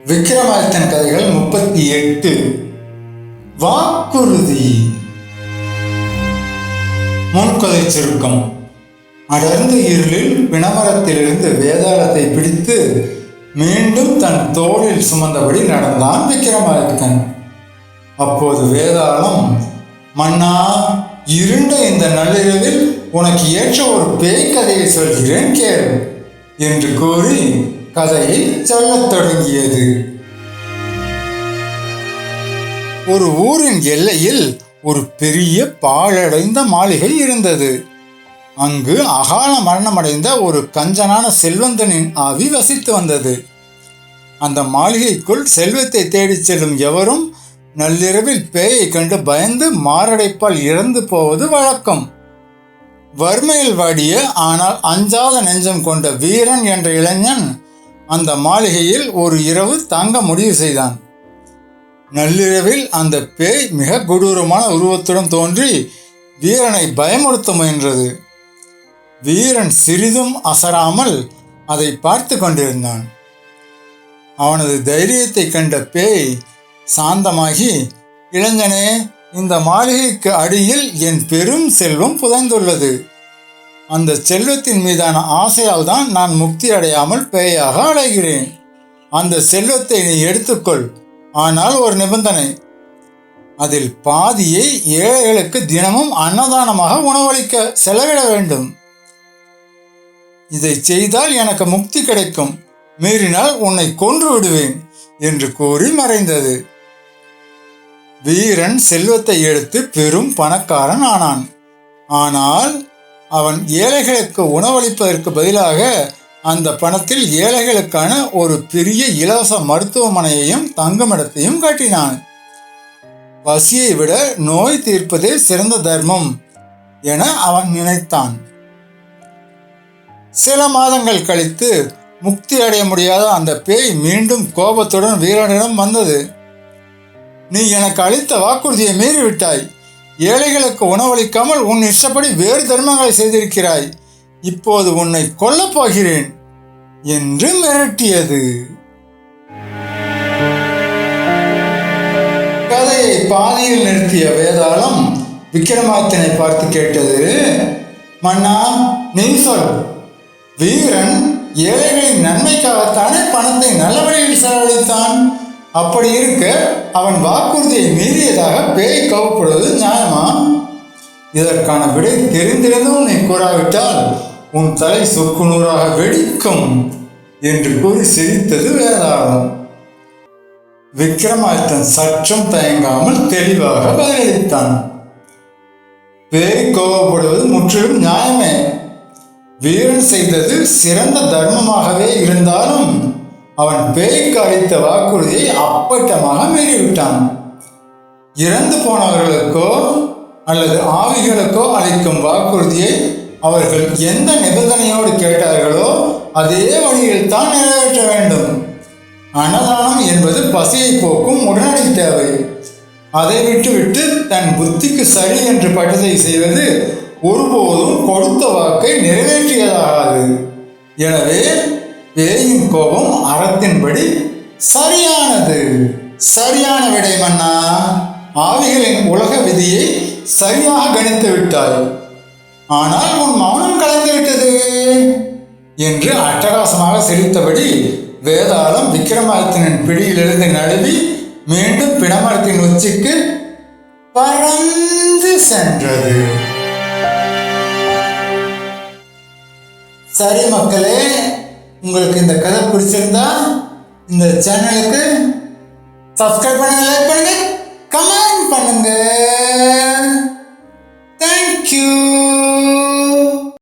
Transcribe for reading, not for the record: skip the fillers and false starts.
விக்ரமாதித்தன் கதைகள் 38. வாக்குறுதி. முன்கதை சுருக்கம். அடர்ந்த இருளில் பிணமரத்திலிருந்து வேதாளத்தை பிடித்து மீண்டும் தன் தோளில் சுமந்தபடி நடந்தான் விக்ரமாதித்தன். அப்போது வேதாளம், மன்னா, இருண்ட இந்த நள்ளிரவில் உனக்கு ஏற்ற ஒரு பேய் கதையை சொல்கிறேன் கேள் என்று கூறி கதையை சொல்லத் தொடங்கியது. ஒரு ஊரின் எல்லையில் ஒரு பெரிய பாழடைந்த மாளிகை இருந்தது. அங்கு அகால மரணமடைந்த ஒரு கஞ்சனான செல்வந்தனின் ஆவி வசித்து வந்தது. அந்த மாளிகைக்குள் செல்வத்தை தேடிச் செல்லும் எவரும் நள்ளிரவில் பேயை கண்டு பயந்து மாரடைப்பால் இறந்து போவது வழக்கம். வறுமையில் வாடிய ஆனால் அஞ்சாத நெஞ்சம் கொண்ட வீரன் என்ற இளைஞன் அந்த மாளிகையில் ஒரு இரவு தங்க முடிவு செய்தான். நள்ளிரவில் அந்த பேய் மிக கொடூரமான உருவத்துடன் தோன்றி வீரனை பயமுறுத்த முயன்றது. வீரன் சிறிதும் அசராமல் அதை பார்த்து கொண்டிருந்தான். அவனது தைரியத்தை கண்ட பேய் சாந்தமாகி, இளைஞனே, இந்த மாளிகைக்கு அடியில் என் பெரும் செல்வம் புதைந்துள்ளது. அந்த செல்வத்தின் மீதான ஆசையால் தான் நான் முக்தி அடையாமல் பேயாக அடைகிறேன். அந்த செல்வத்தை நீ எடுத்துக்கொள், ஆனால் ஒரு நிபந்தனை. அதில் பாதியை ஏழைகளுக்கு தினமும் அன்னதானமாக உணவளிக்க செலவிட வேண்டும். இதை செய்தால் எனக்கு முக்தி கிடைக்கும், மீறினால் உன்னை கொன்று விடுவேன் என்று கூறி மறைந்தது. வீரன் செல்வத்தை எடுத்து பெரும் பணக்காரன் ஆனான். ஆனால் அவன் ஏழைகளுக்கு உணவளிப்பதற்கு பதிலாக அந்த பணத்தில் ஏழைகளுக்கான ஒரு பெரிய இலவச மருத்துவமனையையும் தங்குமிடத்தையும் கட்டினான். பசியை விட நோய் தீர்ப்பதே சிறந்த தர்மம் என அவன் நினைத்தான். சில மாதங்கள் கழித்து முக்தி அடைய முடியாத அந்த பேய் மீண்டும் கோபத்துடன் வீரனிடம் வந்தது. நீ எனக்கு அளித்த வாக்குறுதியை மீறிவிட்டாய். ஏழைகளுக்கு உணவளிக்காமல் உன் இஷ்டப்படி வேறு தர்மங்களை செய்திருக்கிறாய். இப்போது உன்னை கொல்லப் போகிறேன் என்று மிரட்டியது. கதையை பாதியில் நிறுத்திய வேதாளம் விக்ரமாதித்தனை பார்த்து கேட்டது, மன்னா, நீ சொல். வீரன் ஏழைகளின் நன்மைக்காகத்தானே பணத்தை நல்ல வழியில் செலவழித்தான். அப்படி இருக்க அவன் வாக்குறுதியை மீறியதாக பேய் கவப்படுவது நியாயமா? இதற்கான விடை தெரிந்திருந்தும் நீ கூறாவிட்டால் உன் தலை சொக்கு நூறாக வெடிக்கும் என்று கூறி சிரித்தது வேதாளம். விக்ரமாதித்தன் சற்றும் தயங்காமல் தெளிவாக பதிலளித்தான். பேய் கோபப்படுவது முற்றிலும் நியாயமே. வீரன் செய்தது சிறந்த தர்மமாகவே இருந்தாலும் அவன் பேய்க்கு அளித்த வாக்குறுதியை அப்பட்டமாக மீறிவிட்டான். இறந்து போனவர்களுக்கோ அல்லது ஆவிகளுக்கோ அளிக்கும் வாக்குறுதியை அவர்கள் எந்த நிபந்தனையோடு கேட்டார்களோ அதே வழியில் தான் நிறைவேற்ற வேண்டும். அன்னதானம் என்பது பசியை போக்கும் உடனடி தேவை. அதை விட்டுவிட்டு தன் புத்திக்கு சரி என்று பட்டதை செய்வது ஒருபோதும் கொடுத்த வாக்கை நிறைவேற்றியதாகாது. எனவே பேயின் கோபம் அறத்தின்படி சரியானது. சரியான விடை மன்னா. ஆவிகளின் உலக விதியை சரியாக கணித்து விட்டாய். ஆனால் உன் மௌனம் கலந்து விட்டது என்று அட்டகாசமாக சிரித்தபடி வேதாளம் விக்ரமாதித்தனின் பிடியிலிருந்து நழுவி மீண்டும் பிணமரத்தின் உச்சிக்கு பறந்து சென்றது. சரி மக்களே, உங்களுக்கு இந்த கதை பிடிச்சிருந்தா இந்த சேனலுக்கு சப்ஸ்கிரைப் பண்ணுங்க, லைக் பண்ணுங்க.